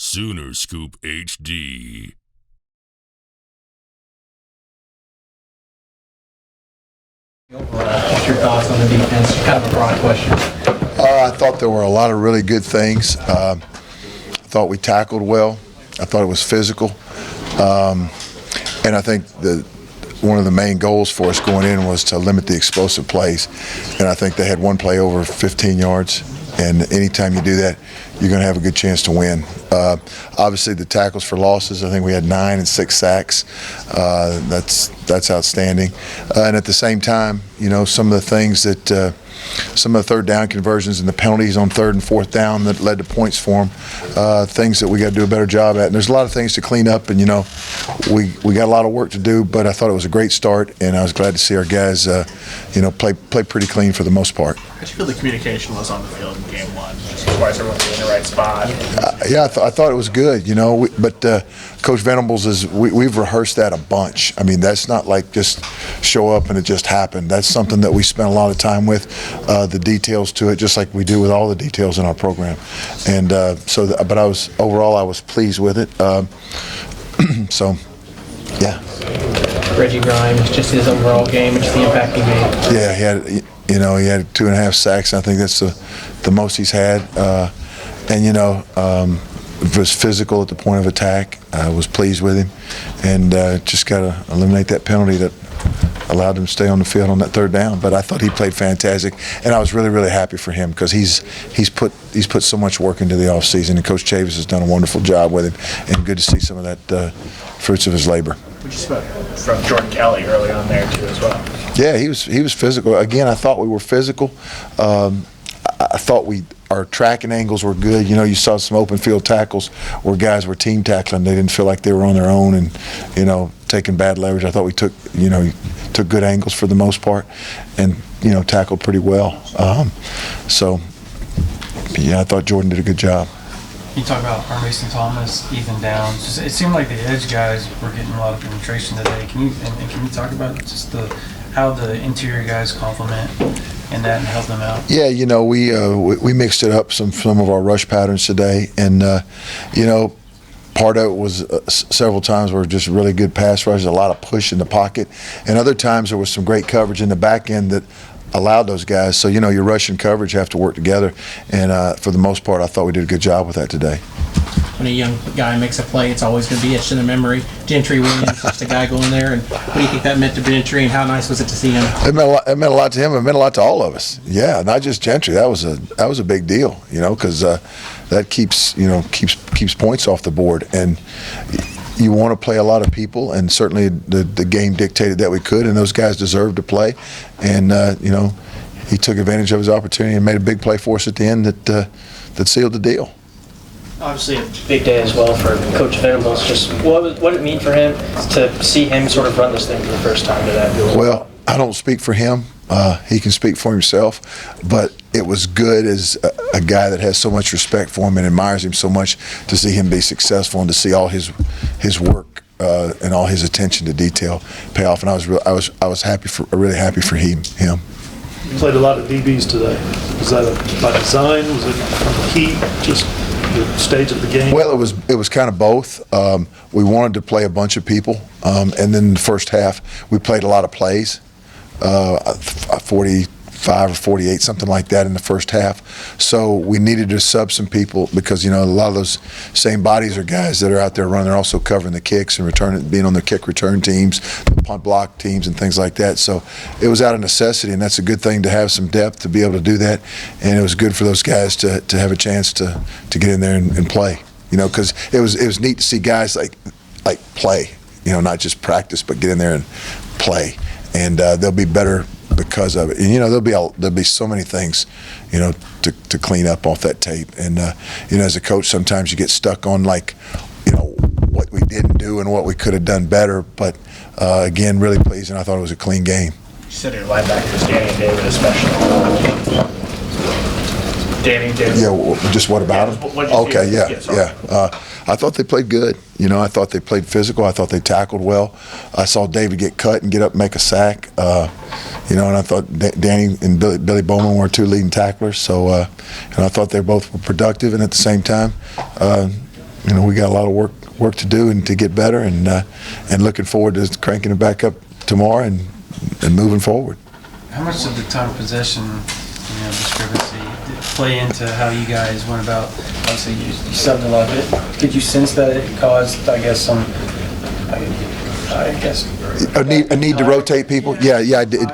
Sooner Scoop HD. What's your thoughts on the defense? Kind of a broad question. I thought there were a lot of really good things. I thought we tackled well. I thought it was physical. And I think one of the main goals for us going in was to limit the explosive plays. And I think they had one play over 15 yards. And anytime you do that, you're going to have a good chance to win. Obviously, the tackles for losses, I think we had 9 and 6 sacks. That's outstanding. And at the same time, you know, some of the things that some of the third down conversions and the penalties on third and fourth down that led to points for them, things that we got to do a better job at. And there's a lot of things to clean up, and, you know, we got a lot of work to do, but I thought it was a great start, and I was glad to see our guys, you know, play pretty clean for the most part. How did you feel the communication was on the field in game one, just as far as everyone being in the right spot? Yeah, I thought it was good, you know, but Coach Venables we've rehearsed that a bunch. I mean, that's not like just show up and it just happened. That's something that we spent a lot of time with, the details to it, just like we do with all the details in our program. And but overall I was pleased with it. So, yeah. Reggie Grimes, just his overall game, just the impact he made. Yeah, he had 2.5 sacks. I think that's the most he's had. And, you know, was physical at the point of attack. I was pleased with him, and just got to eliminate that penalty that allowed him to stay on the field on that third down. But I thought he played fantastic, and I was really, really happy for him because he's put so much work into the offseason, and Coach Chavis has done a wonderful job with him, and good to see some of that fruits of his labor. We just spoke from Jordan Kelly early on there too as well. Yeah, he was physical. Again, I thought we were physical. I thought our tracking angles were good. You know, you saw some open field tackles where guys were team tackling. They didn't feel like they were on their own and, you know, taking bad leverage. I thought we took good angles for the most part and, you know, tackled pretty well. So, yeah, I thought Jordan did a good job. You talk about Mason Thomas, Ethan Downs. It seemed like the edge guys were getting a lot of penetration today. Can you talk about just how the interior guys complement and help them out? Yeah, you know, we mixed it up some of our rush patterns today, and you know, part of it was several times were just really good pass rushes, a lot of push in the pocket, and other times there was some great coverage in the back end that allowed those guys. So, you know, your rush and coverage have to work together, and for the most part, I thought we did a good job with that today. When a young guy makes a play, it's always going to be etched in the memory. Gentry Williams, just a guy going there, and what do you think that meant to Gentry, and how nice was it to see him? It meant a lot to him. It meant a lot to all of us. Yeah, not just Gentry. That was a big deal, you know, because that keeps points off the board, and you want to play a lot of people, and certainly the game dictated that we could, and those guys deserved to play, and you know, he took advantage of his opportunity and made a big play for us at the end that sealed the deal. Obviously a big day as well for Coach Venables. Just what did it mean for him to see him sort of run this thing for the first time today? Well, I don't speak for him. He can speak for himself, but it was good as a guy that has so much respect for him and admires him so much to see him be successful and to see all his work and all his attention to detail pay off. And I was really happy for him. You played a lot of DBs today. Was that by design? Was it from the heat? Just the stage of the game? Well, it was kind of both. We wanted to play a bunch of people, and then in the first half we played a lot of plays, 45 or 48, something like that in the first half. So we needed to sub some people because, you know, a lot of those same bodies are guys that are out there running. They're also covering the kicks and being on the kick return teams, the punt block teams, and things like that. So it was out of necessity, and that's a good thing to have some depth to be able to do that. And it was good for those guys to have a chance to get in there and play. You know, because it was neat to see guys like play. You know, not just practice, but get in there and play. And they'll be better because of it. And, you know, there'll be so many things, you know, to clean up off that tape. And you know, as a coach, sometimes you get stuck on, like, you know, what we didn't do and what we could have done better. But again, really pleased, and I thought it was a clean game. You said your linebackers, Danny and David, especially. Danny and David. Yeah, just what about them? Okay, yeah. I thought they played good. You know, I thought they played physical. I thought they tackled well. I saw David get cut and get up and make a sack. You know, and I thought Danny and Billy Bowman were two leading tacklers. So, and I thought they both were productive, and at the same time, we got a lot of work to do and to get better, and looking forward to cranking it back up tomorrow and moving forward. How much did the time of possession, discrepancy play into how you guys went about? Obviously, you subbed a lot of it. Did you sense that it caused, I guess, some, a need to rotate people? Yeah, I did.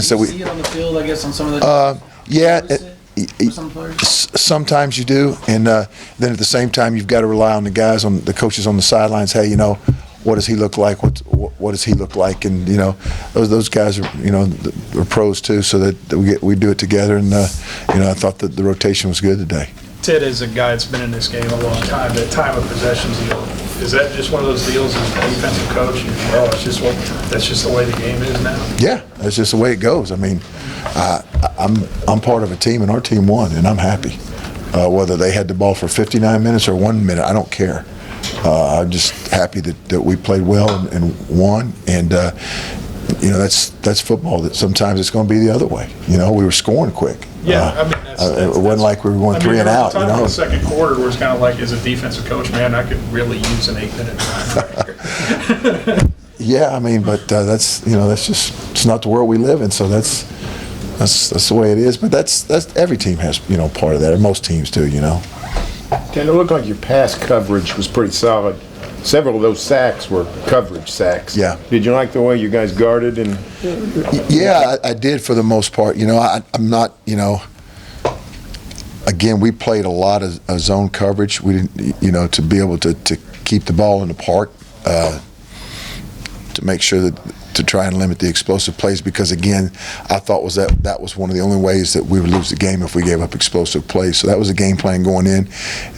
So we see it on the field, I guess, on some of the. Some players? Sometimes you do, and then at the same time, you've got to rely on the coaches on the sidelines. Hey, what does he look like? What does he look like? And those guys are are pros too, so that we do it together. And I thought that the rotation was good today. Ted is a guy that's been in this game a long time. The time of possession deal, is that just one of those deals as a defensive coach? That's just the way the game is now. Yeah, that's just the way it goes. I mean, I'm part of a team, and our team won, and I'm happy. Whether they had the ball for 59 minutes or 1 minute, I don't care. I'm just happy that we played well and won, and that's football. That sometimes it's going to be the other way. We were scoring quick. Yeah, it wasn't like we were going 3 and out. In the second quarter, where it's kind of like, as a defensive coach, man, I could really use an 8-minute time. Yeah, but that's just it's not the world we live in. So that's the way it is. But that's every team has part of that, and most teams do. Dan, it looked like your pass coverage was pretty solid. Several of those sacks were coverage sacks. Yeah. Did you like the way you guys guarded? And yeah, I did for the most part. I'm not. Again, we played a lot of zone coverage. We didn't, to be able to keep the ball in the park, to make sure that to try and limit the explosive plays, because again, I thought that was one of the only ways that we would lose the game if we gave up explosive plays. So that was a game plan going in,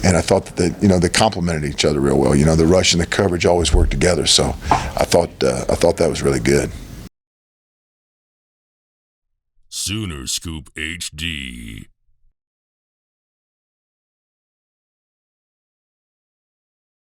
and I thought that they complemented each other real well. The rush and the coverage always worked together. So I thought that was really good. Sooner Scoop HD.